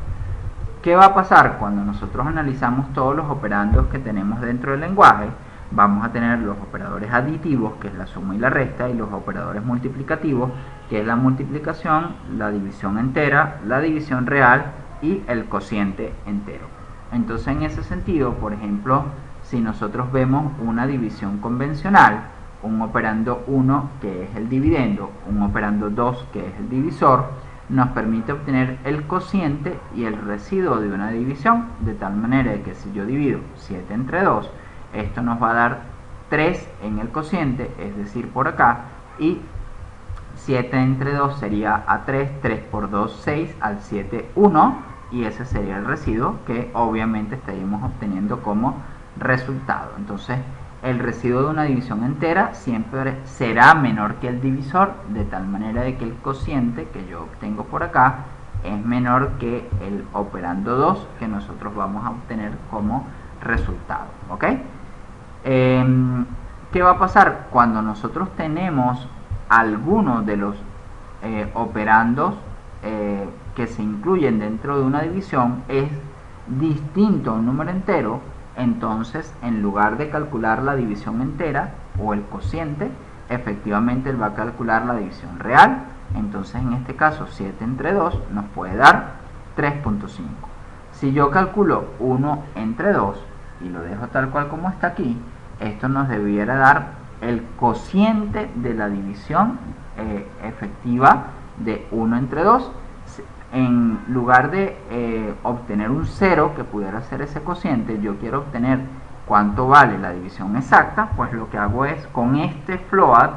¿Qué va a pasar cuando nosotros analizamos todos los operandos que tenemos dentro del lenguaje? vamos a tener los operadores aditivos, que es la suma y la resta, y los operadores multiplicativos, que es la multiplicación, la división entera, la división real y el cociente entero. Entonces, en ese sentido, por ejemplo, si nosotros vemos una división convencional, un operando 1 que es el dividendo, un operando 2 que es el divisor, nos permite obtener el cociente y el residuo de una división, de tal manera que si yo divido 7 entre 2, esto nos va a dar 3 en el cociente, es decir, por acá, y 7 entre 2 sería a 3, 3 por 2, 6, al 7, 1, y ese sería el residuo que obviamente estaríamos obteniendo como resultado. Entonces, el residuo de una división entera siempre será menor que el divisor, de tal manera de que el cociente que yo obtengo por acá es menor que el operando 2 que nosotros vamos a obtener como resultado. ¿Ok? ¿Qué va a pasar? Cuando nosotros tenemos alguno de los operandos que se incluyen dentro de una división es distinto a un número entero, entonces en lugar de calcular la división entera o el cociente, efectivamente él va a calcular la división real. Entonces en este caso 7 entre 2 nos puede dar 3.5. Si yo calculo 1 entre 2 y lo dejo tal cual como está aquí, esto nos debiera dar el cociente de la división efectiva de 1 entre 2. En lugar de obtener un 0 que pudiera ser ese cociente, yo quiero obtener cuánto vale la división exacta. Pues lo que hago es, con este float,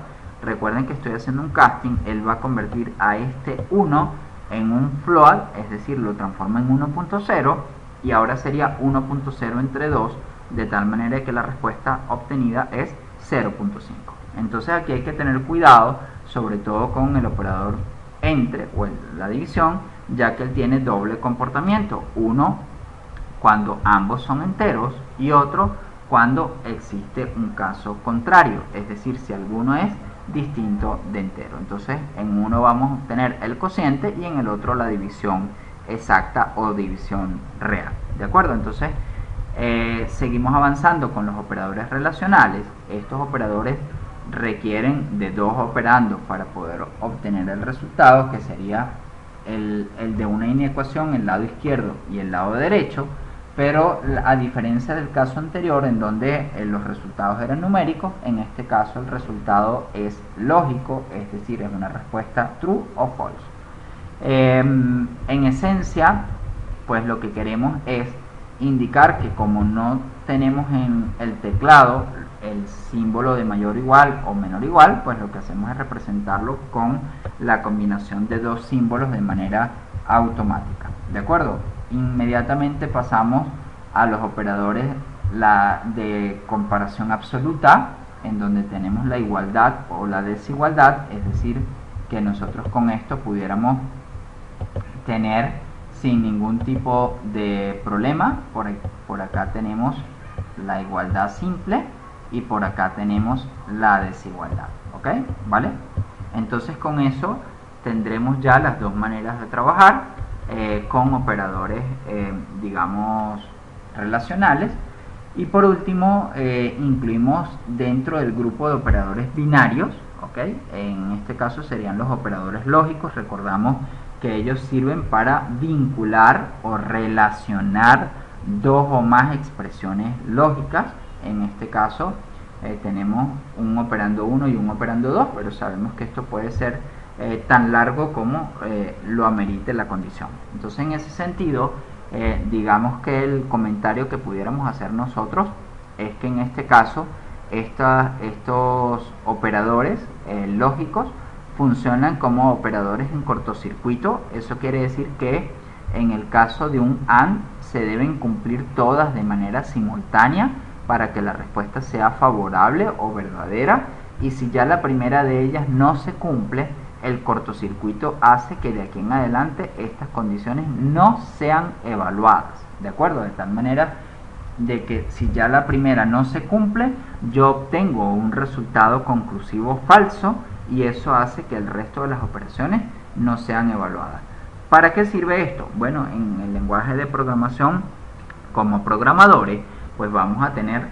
recuerden que estoy haciendo un casting, él va a convertir a este 1 en un float, es decir, lo transforma en 1.0, y ahora sería 1.0 entre 2, de tal manera que la respuesta obtenida es 0.5. Entonces aquí hay que tener cuidado, sobre todo con el operador entre o la división, ya que él tiene doble comportamiento, uno cuando ambos son enteros y otro cuando existe un caso contrario, es decir, si alguno es distinto de entero. Entonces en uno vamos a obtener el cociente y en el otro la división exacta o división real. ¿De acuerdo? Entonces seguimos avanzando con los operadores relacionales. Estos operadores requieren de dos operandos para poder obtener el resultado, que sería el de una inecuación, el lado izquierdo y el lado derecho, pero a diferencia del caso anterior en donde los resultados eran numéricos, en este caso el resultado es lógico, es decir, es una respuesta true o false. En esencia, pues lo que queremos es indicar que como no tenemos en el teclado el símbolo de mayor o igual o menor o igual, pues lo que hacemos es representarlo con la combinación de dos símbolos de manera automática. ¿De acuerdo? Inmediatamente pasamos a los operadores de comparación absoluta, en donde tenemos la igualdad o la desigualdad, es decir, que nosotros con esto pudiéramos tener sin ningún tipo de problema. Por acá tenemos la igualdad simple y por acá tenemos la desigualdad. ¿Ok? ¿Vale? Entonces con eso tendremos ya las dos maneras de trabajar con operadores digamos relacionales. Y por último incluimos dentro del grupo de operadores binarios, ¿ok? En este caso serían los operadores lógicos. Recordamos que ellos sirven para vincular o relacionar dos o más expresiones lógicas. En este caso tenemos un operando 1 y un operando 2, pero sabemos que esto puede ser tan largo como lo amerite la condición. Entonces en ese sentido, digamos que el comentario que pudiéramos hacer nosotros es que en este caso estos operadores lógicos funcionan como operadores en cortocircuito. Eso quiere decir que en el caso de un AND se deben cumplir todas de manera simultánea para que la respuesta sea favorable o verdadera, y si ya la primera de ellas no se cumple, el cortocircuito hace que de aquí en adelante estas condiciones no sean evaluadas. ¿De acuerdo? De tal manera de que si ya la primera no se cumple, yo obtengo un resultado conclusivo falso, y eso hace que el resto de las operaciones no sean evaluadas. ¿Para qué sirve esto? Bueno, en el lenguaje de programación, como programadores, pues vamos a tener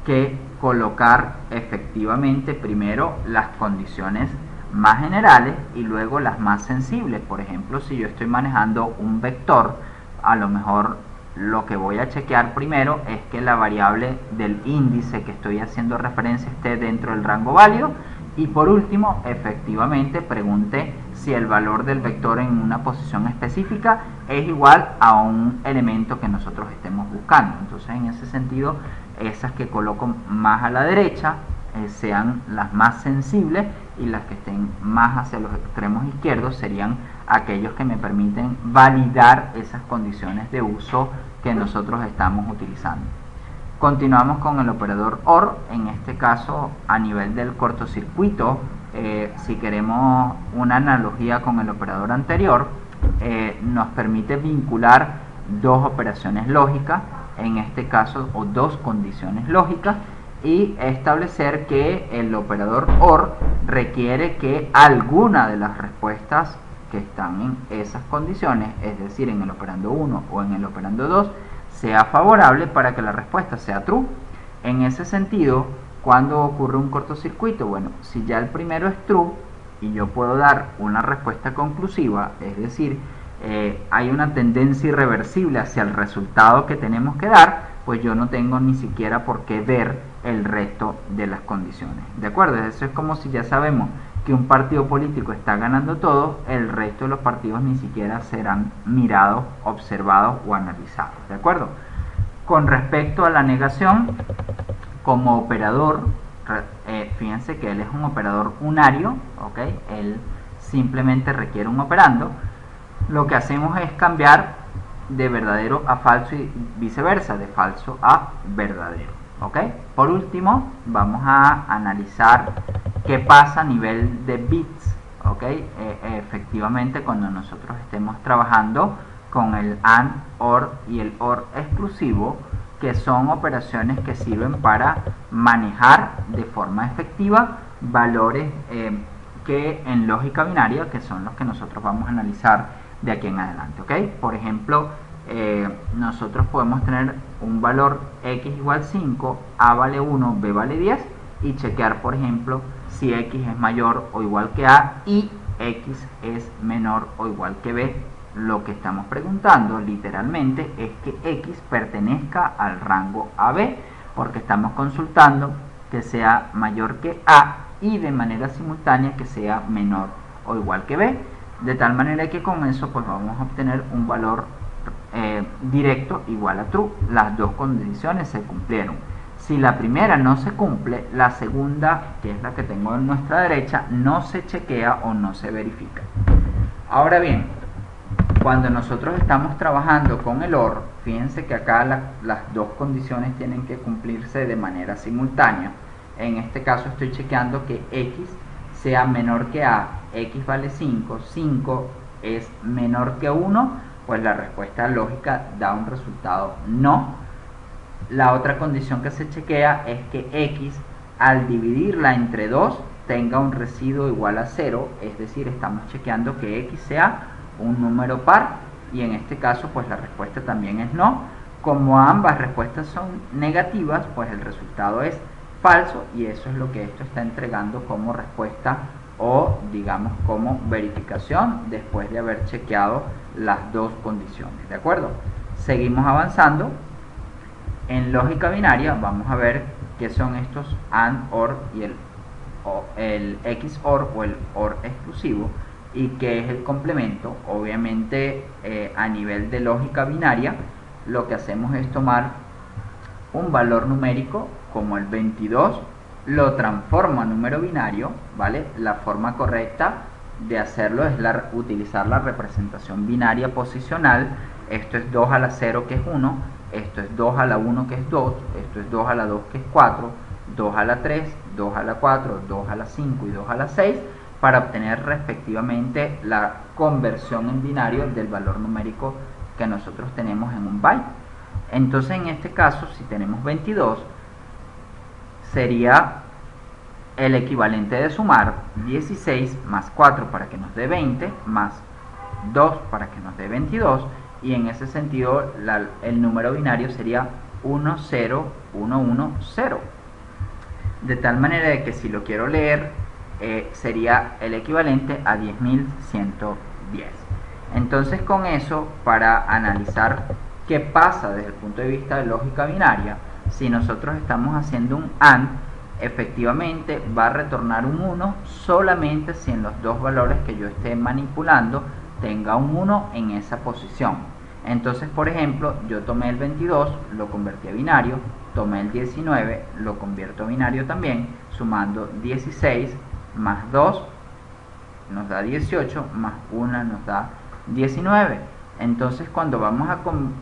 que colocar efectivamente primero las condiciones más generales y luego las más sensibles. Por ejemplo, si yo estoy manejando un vector, a lo mejor lo que voy a chequear primero es que la variable del índice que estoy haciendo referencia esté dentro del rango válido, y por último, efectivamente pregunte si el valor del vector en una posición específica es igual a un elemento que nosotros estemos buscando. Entonces, en ese sentido, esas que coloco más a la derecha sean las más sensibles, y las que estén más hacia los extremos izquierdos serían aquellos que me permiten validar esas condiciones de uso que nosotros estamos utilizando. Continuamos con el operador OR. En este caso, a nivel del cortocircuito, si queremos una analogía con el operador anterior, nos permite vincular dos operaciones lógicas, en este caso, o dos condiciones lógicas, y establecer que el operador OR requiere que alguna de las respuestas que están en esas condiciones, es decir, en el operando 1 o en el operando 2, sea favorable para que la respuesta sea true. En ese sentido, cuando ocurre un cortocircuito, bueno, si ya el primero es true y yo puedo dar una respuesta conclusiva, es decir, hay una tendencia irreversible hacia el resultado que tenemos que dar, pues yo no tengo ni siquiera por qué ver el resto de las condiciones. ¿De acuerdo? Eso es como si ya sabemos que un partido político está ganando todo, el resto de los partidos ni siquiera serán mirados, observados o analizados. ¿De acuerdo? Con respecto a la negación, como operador, fíjense que él es un operador unario, ¿ok? Él simplemente requiere un operando. Lo que hacemos es cambiar de verdadero a falso y viceversa, de falso a verdadero. ¿Ok? Por último, vamos a analizar qué pasa a nivel de bits. ¿Ok? Efectivamente, cuando nosotros estemos trabajando con el AND, OR y el OR exclusivo, que son operaciones que sirven para manejar de forma efectiva valores que en lógica binaria, que son los que nosotros vamos a analizar de aquí en adelante. ¿Ok? Por ejemplo, nosotros podemos tener un valor x igual 5, a vale 1, b vale 10, y chequear, por ejemplo, si x es mayor o igual que a y x es menor o igual que b. Lo que estamos preguntando literalmente es que x pertenezca al rango AB, porque estamos consultando que sea mayor que a y de manera simultánea que sea menor o igual que b, de tal manera que con eso pues vamos a obtener un valor directo igual a true. Las dos condiciones se cumplieron. Si la primera no se cumple, la segunda, que es la que tengo en nuestra derecha, no se chequea o no se verifica. Ahora bien, cuando nosotros estamos trabajando con el OR, fíjense que acá las dos condiciones tienen que cumplirse de manera simultánea. En este caso estoy chequeando que x sea menor que a, x vale 5, 5 es menor que 1, pues la respuesta lógica da un resultado no. La otra condición que se chequea es que x, al dividirla entre 2, tenga un residuo igual a 0, es decir, estamos chequeando que x sea un número par, y en este caso pues la respuesta también es no. Como ambas respuestas son negativas, pues el resultado es falso, y eso es lo que esto está entregando como respuesta, o digamos como verificación después de haber chequeado las dos condiciones. ¿De acuerdo? Seguimos avanzando. En lógica binaria vamos a ver qué son estos AND, OR y el XOR o el OR exclusivo, y qué es el complemento. Obviamente a nivel de lógica binaria lo que hacemos es tomar un valor numérico como el 22, lo transformo a número binario, ¿vale? La forma correcta de hacerlo es utilizar la representación binaria posicional. Esto es 2 a la 0, que es 1, esto es 2 a la 1, que es 2, esto es 2 a la 2, que es 4, 2 a la 3, 2 a la 4, 2 a la 5 y 2 a la 6, para obtener respectivamente la conversión en binario del valor numérico que nosotros tenemos en un byte. Entonces, en este caso, si tenemos 22, sería el equivalente de sumar 16 más 4 para que nos dé 20, más 2 para que nos dé 22, y en ese sentido el número binario sería 10110. de tal manera de que si lo quiero leer sería el equivalente a 10.110. Entonces con eso, para analizar qué pasa desde el punto de vista de lógica binaria, si nosotros estamos haciendo un AND, efectivamente va a retornar un 1 solamente si en los dos valores que yo esté manipulando tenga un 1 en esa posición. Entonces, por ejemplo, yo tomé el 22, lo convertí a binario, tomé el 19, lo convierto a binario también, sumando 16 más 2 nos da 18, más 1 nos da 19. Entonces, cuando vamos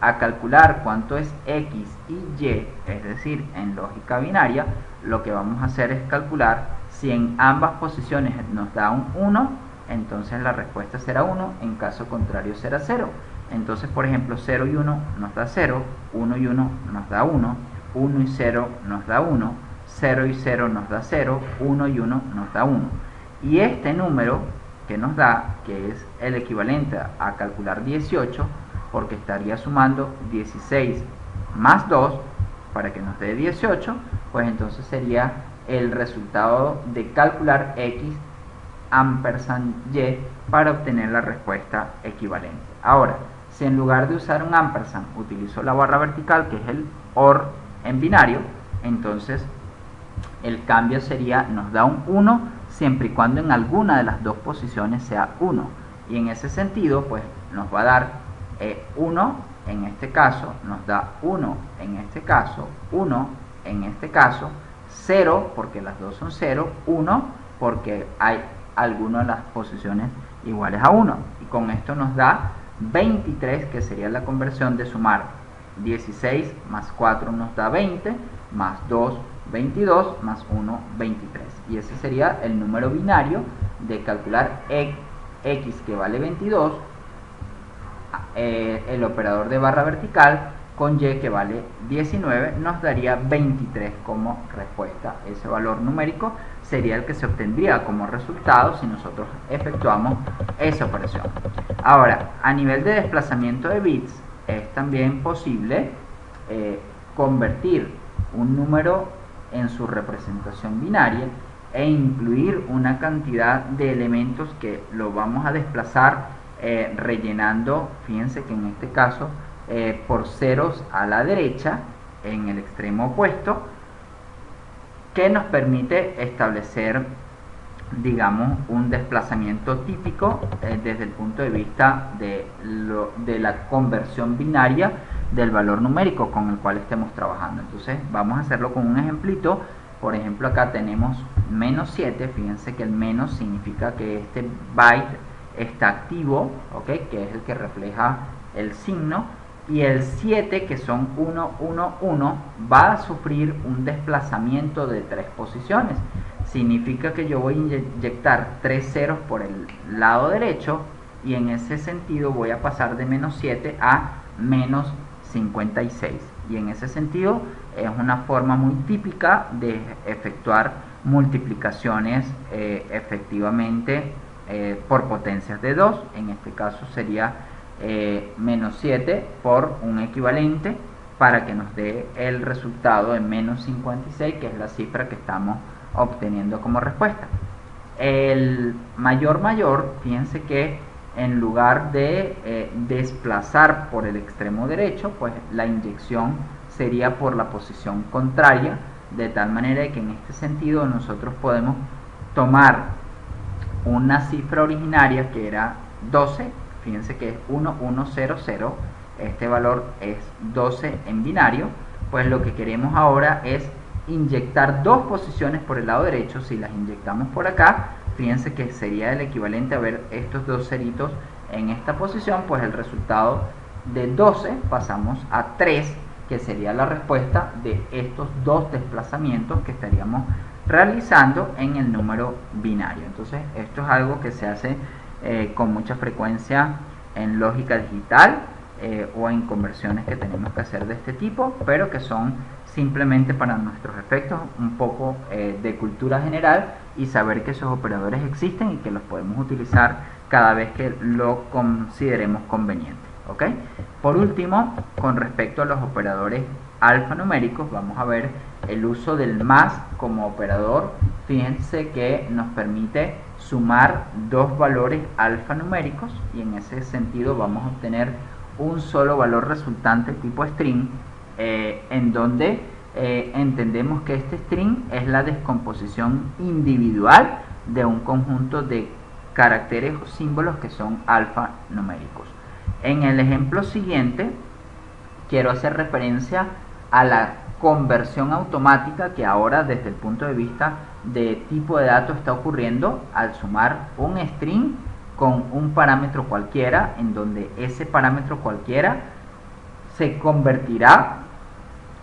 a calcular cuánto es x y y, es decir, en lógica binaria, lo que vamos a hacer es calcular si en ambas posiciones nos da un 1, entonces la respuesta será 1, en caso contrario será 0. Entonces, por ejemplo, 0 y 1 nos da 0, 1 y 1 nos da 1, 1 y 0 nos da 1, 0 y 0 nos da 0, 1 y 1 nos da 1. Y este número que nos da, que es el equivalente a calcular 18, porque estaría sumando 16 más 2 para que nos dé 18, pues entonces sería el resultado de calcular x ampersand y para obtener la respuesta equivalente. Ahora, si en lugar de usar un ampersand utilizo la barra vertical, que es el OR en binario, entonces el cambio sería, nos da un 1 siempre y cuando en alguna de las dos posiciones sea 1, y en ese sentido pues nos va a dar 1 en este caso, nos da 1 en este caso, 1 en este caso, 0 porque las dos son 0, 1 porque hay alguna de las posiciones iguales a 1, y con esto nos da 23, que sería la conversión de sumar 16 más 4 nos da 20, más 2 22, más 1 23, y ese sería el número binario de calcular x que vale 22, el operador de barra vertical, con y que vale 19, nos daría 23 como respuesta. Ese valor numérico sería el que se obtendría como resultado si nosotros efectuamos esa operación. Ahora, a nivel de desplazamiento de bits, es también posible convertir un número en su representación binaria e incluir una cantidad de elementos que lo vamos a desplazar rellenando, fíjense que en este caso por ceros a la derecha en el extremo opuesto, que nos permite establecer, digamos, un desplazamiento típico desde el punto de vista de la conversión binaria del valor numérico con el cual estemos trabajando. Entonces vamos a hacerlo con un ejemplito. Por ejemplo, acá tenemos menos 7, fíjense que el menos significa que este byte está activo, ¿okay? Que es el que refleja el signo, y el 7, que son 1, 1, 1, va a sufrir un desplazamiento de 3 posiciones. Significa que yo voy a inyectar 3 ceros por el lado derecho, y en ese sentido voy a pasar de menos 7 a menos 56, y en ese sentido es una forma muy típica de efectuar multiplicaciones efectivamente por potencias de 2. En este caso sería menos 7 por un equivalente para que nos dé el resultado de menos 56, que es la cifra que estamos obteniendo como respuesta. El mayor, fíjense que en lugar de desplazar por el extremo derecho, pues la inyección sería por la posición contraria, de tal manera que en este sentido nosotros podemos tomar una cifra originaria que era 12, fíjense que es 1100, este valor es 12 en binario, pues lo que queremos ahora es inyectar dos posiciones por el lado derecho. Si las inyectamos por acá, fíjense que sería el equivalente a ver estos dos ceritos en esta posición, pues el resultado de 12 pasamos a 3, que sería la respuesta de estos dos desplazamientos que estaríamos realizando en el número binario. Entonces esto es algo que se hace con mucha frecuencia en lógica digital o en conversiones que tenemos que hacer de este tipo, pero que son simplemente para nuestros efectos un poco de cultura general, y saber que esos operadores existen y que los podemos utilizar cada vez que lo consideremos conveniente. ¿Okay? Por último, con respecto a los operadores alfanuméricos, vamos a ver el uso del más como operador. Fíjense que nos permite sumar dos valores alfanuméricos y en ese sentido vamos a obtener un solo valor resultante tipo string, en donde entendemos que este string es la descomposición individual de un conjunto de caracteres o símbolos que son alfanuméricos. En el ejemplo siguiente quiero hacer referencia a la conversión automática que ahora desde el punto de vista de tipo de datos está ocurriendo al sumar un string con un parámetro cualquiera, en donde ese parámetro cualquiera se convertirá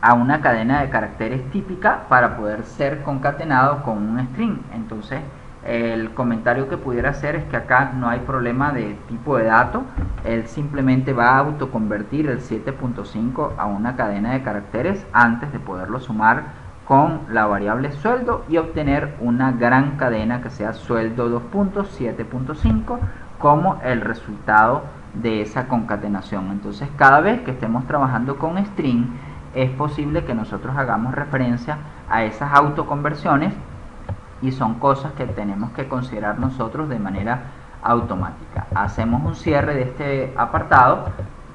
a una cadena de caracteres típica para poder ser concatenado con un string. Entonces el comentario que pudiera hacer es que acá no hay problema de tipo de dato, él simplemente va a autoconvertir el 7.5 a una cadena de caracteres antes de poderlo sumar con la variable sueldo y obtener una gran cadena que sea sueldo 2.7.5 como el resultado de esa concatenación. Entonces cada vez que estemos trabajando con string es posible que nosotros hagamos referencia a esas autoconversiones y son cosas que tenemos que considerar nosotros de manera automática. Hacemos un cierre de este apartado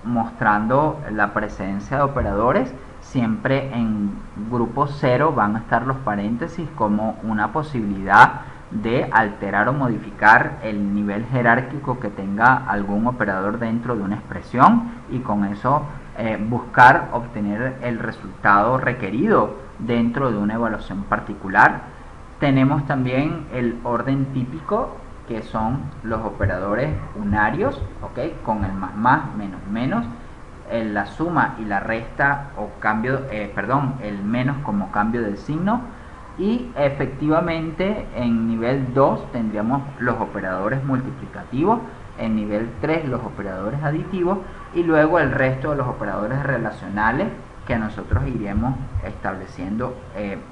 mostrando la presencia de operadores. Siempre en grupo 0 van a estar los paréntesis como una posibilidad de alterar o modificar el nivel jerárquico que tenga algún operador dentro de una expresión y con eso buscar obtener el resultado requerido dentro de una evaluación particular. Tenemos también el orden típico, que son los operadores unarios, ¿ok? Con el más, menos, menos, la suma y la resta o cambio, el menos como cambio del signo. Y efectivamente en nivel 2 tendríamos los operadores multiplicativos, en nivel 3 los operadores aditivos y luego el resto de los operadores relacionales que nosotros iremos estableciendo,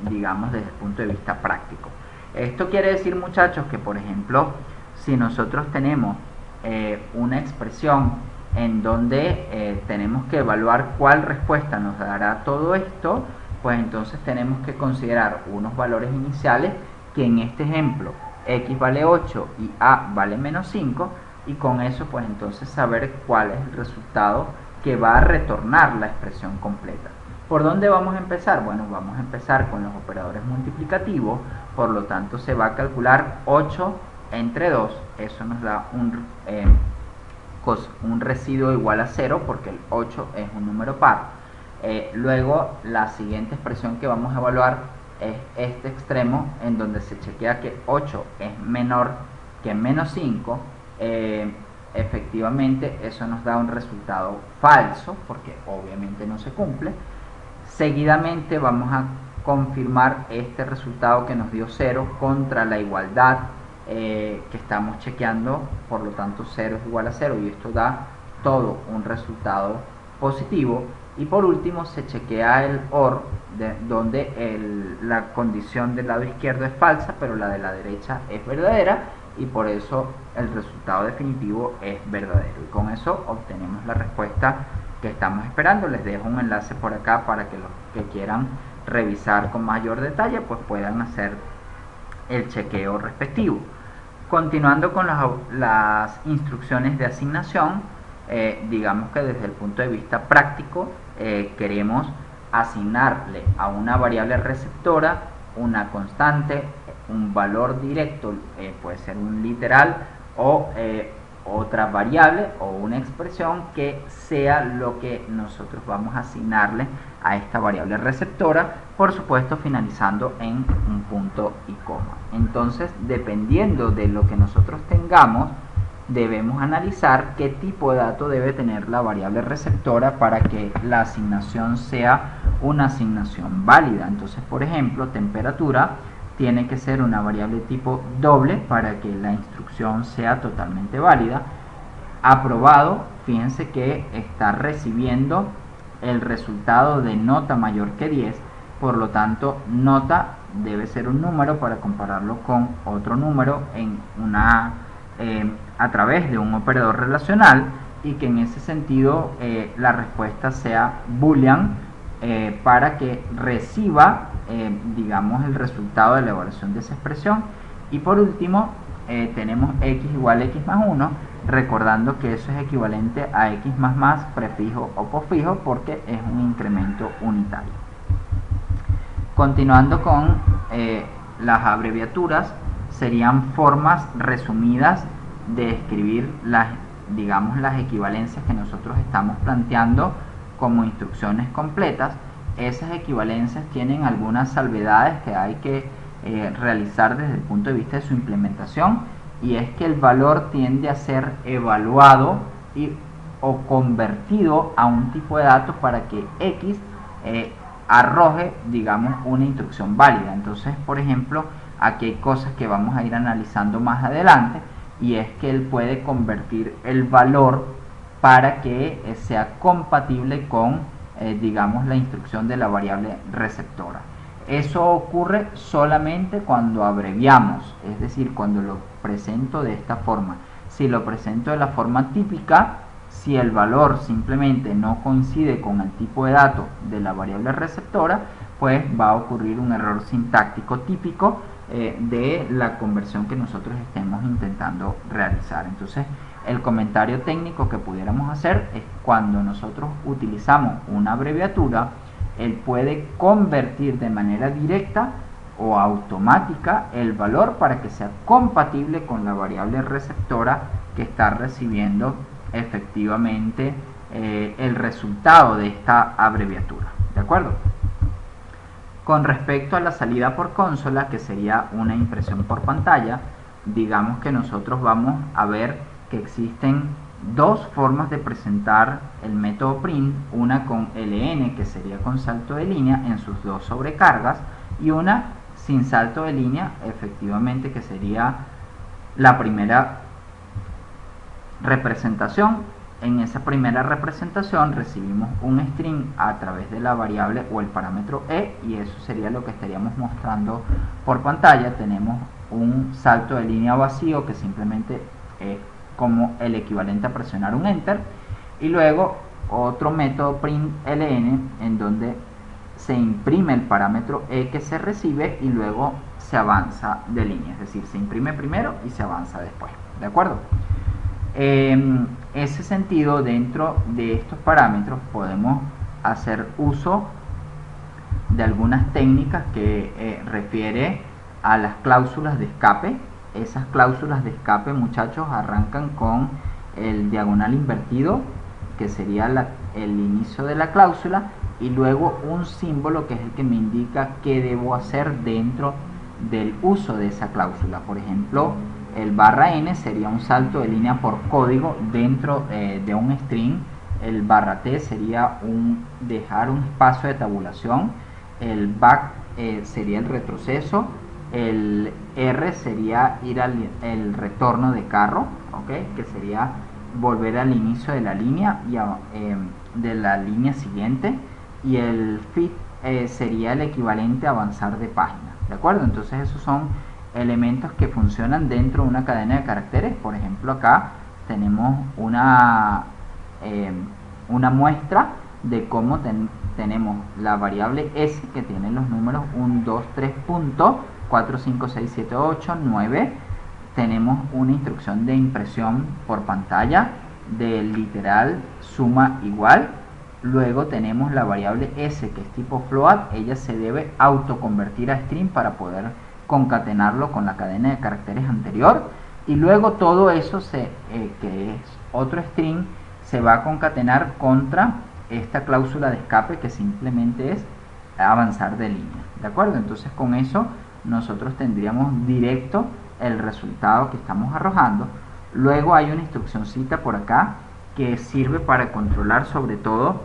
digamos, desde el punto de vista práctico. Esto quiere decir, muchachos, que por ejemplo, si nosotros tenemos una expresión en donde tenemos que evaluar cuál respuesta nos dará todo esto, pues entonces tenemos que considerar unos valores iniciales que en este ejemplo x vale 8 y a vale menos 5 y con eso pues entonces saber cuál es el resultado que va a retornar la expresión completa. ¿Por dónde vamos a empezar? Bueno, vamos a empezar con los operadores multiplicativos, por lo tanto se va a calcular 8 entre 2, eso nos da un residuo igual a 0 porque el 8 es un número par. Luego la siguiente expresión que vamos a evaluar es este extremo en donde se chequea que 8 es menor que menos 5. Efectivamente eso nos da un resultado falso porque obviamente no se cumple. Seguidamente vamos a confirmar este resultado que nos dio 0 contra la igualdad que estamos chequeando, por lo tanto 0 es igual a 0 y esto da todo un resultado positivo. Y por último se chequea el OR, donde la condición del lado izquierdo es falsa pero la de la derecha es verdadera y por eso el resultado definitivo es verdadero y con eso obtenemos la respuesta que estamos esperando. Les dejo un enlace por acá para que los que quieran revisar con mayor detalle pues puedan hacer el chequeo respectivo. Continuando con las instrucciones de asignación, digamos que desde el punto de vista práctico queremos asignarle a una variable receptora una constante, un valor directo, puede ser un literal o otra variable o una expresión que sea lo que nosotros vamos a asignarle a esta variable receptora, por supuesto finalizando en un punto y coma. Entonces, dependiendo de lo que nosotros tengamos, debemos analizar qué tipo de dato debe tener la variable receptora para que la asignación sea una asignación válida. Entonces, por ejemplo, temperatura tiene que ser una variable tipo doble para que la instrucción sea totalmente válida. Aprobado, fíjense que está recibiendo el resultado de nota mayor que 10, por lo tanto nota debe ser un número para compararlo con otro número en a través de un operador relacional y que en ese sentido la respuesta sea boolean para que reciba digamos el resultado de la evaluación de esa expresión. Y por último tenemos x igual a x más 1, recordando que eso es equivalente a x más prefijo o posfijo porque es un incremento unitario. Continuando con las abreviaturas, serían formas resumidas de escribir digamos las equivalencias que nosotros estamos planteando como instrucciones completas. Esas equivalencias tienen algunas salvedades que hay que realizar desde el punto de vista de su implementación, y es que el valor tiende a ser evaluado o convertido a un tipo de datos para que x arroje, digamos, una instrucción válida. Entonces, por ejemplo, aquí hay cosas que vamos a ir analizando más adelante, y es que él puede convertir el valor para que sea compatible con digamos la instrucción de la variable receptora. Eso ocurre solamente cuando abreviamos, es decir, cuando lo presento de esta forma. Si lo presento de la forma típica, si el valor simplemente no coincide con el tipo de datos de la variable receptora, pues va a ocurrir un error sintáctico típico de la conversión que nosotros estemos intentando realizar. Entonces, el comentario técnico que pudiéramos hacer es cuando nosotros utilizamos una abreviatura, él puede convertir de manera directa o automática el valor para que sea compatible con la variable receptora que está recibiendo efectivamente el resultado de esta abreviatura. ¿De acuerdo? Con respecto a la salida por consola, que sería una impresión por pantalla, digamos que nosotros vamos a ver que existen dos formas de presentar el método print, una con ln, que sería con salto de línea en sus dos sobrecargas, y una sin salto de línea, efectivamente, que sería la primera representación. En esa primera representación recibimos un string a través de la variable o el parámetro e, y eso sería lo que estaríamos mostrando por pantalla. Tenemos un salto de línea vacío que simplemente es como el equivalente a presionar un enter, y luego otro método print ln en donde se imprime el parámetro e que se recibe y luego se avanza de línea, es decir, se imprime primero y se avanza después. ¿De acuerdo? En ese sentido, dentro de estos parámetros podemos hacer uso de algunas técnicas que refiere a las cláusulas de escape. Esas cláusulas de escape, muchachos, arrancan con el diagonal invertido, que sería el inicio de la cláusula, y luego un símbolo que es el que me indica qué debo hacer dentro del uso de esa cláusula. Por ejemplo, el /n sería un salto de línea por código dentro de un string, el /t sería dejar un espacio de tabulación, el back sería el retroceso, el R sería ir el retorno de carro, ¿okay? Que sería volver al inicio de la línea y de la línea siguiente, y el fit sería el equivalente a avanzar de página. ¿De acuerdo? Entonces esos son elementos que funcionan dentro de una cadena de caracteres. Por ejemplo, acá tenemos una muestra de cómo tenemos la variable s, que tiene los números 1, 2, 3 puntos, 4, 5, 6, 7, 8, 9. Tenemos una instrucción de impresión por pantalla del literal suma igual. Luego tenemos la variable s, que es tipo float. Ella se debe autoconvertir a string para poder concatenarlo con la cadena de caracteres anterior, y luego todo eso que es otro string se va a concatenar contra esta cláusula de escape, que simplemente es avanzar de línea. ¿De acuerdo? Entonces con eso nosotros tendríamos directo el resultado que estamos arrojando. Luego hay una instruccióncita por acá que sirve para controlar sobre todo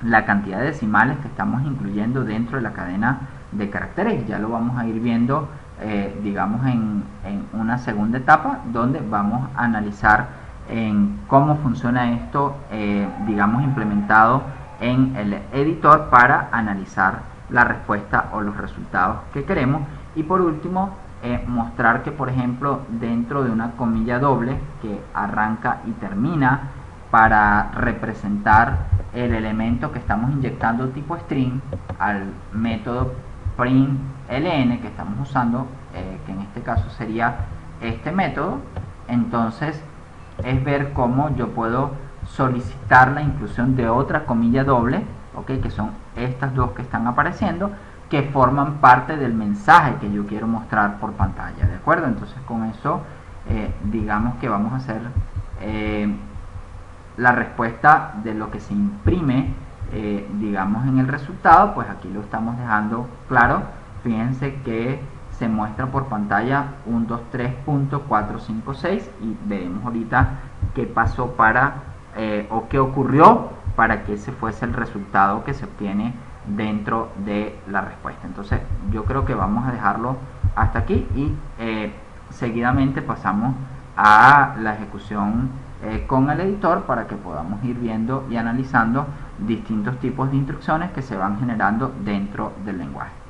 la cantidad de decimales que estamos incluyendo dentro de la cadena de caracteres. Ya lo vamos a ir viendo digamos en una segunda etapa, donde vamos a analizar en cómo funciona esto digamos implementado en el editor para analizar la respuesta o los resultados que queremos. Y por último, mostrar que, por ejemplo, dentro de una comilla doble que arranca y termina para representar el elemento que estamos inyectando tipo string al método println que estamos usando, que en este caso sería este método. Entonces es ver cómo yo puedo solicitar la inclusión de otra comilla doble, que son estas dos que están apareciendo, que forman parte del mensaje que yo quiero mostrar por pantalla, ¿de acuerdo? Entonces con eso digamos que vamos a hacer la respuesta de lo que se imprime digamos en el resultado. Pues aquí lo estamos dejando claro. Fíjense que se muestra por pantalla 123.456 y veremos ahorita qué pasó para o qué ocurrió para que ese fuese el resultado que se obtiene dentro de la respuesta. Entonces yo creo que vamos a dejarlo hasta aquí y seguidamente pasamos a la ejecución con el editor para que podamos ir viendo y analizando distintos tipos de instrucciones que se van generando dentro del lenguaje.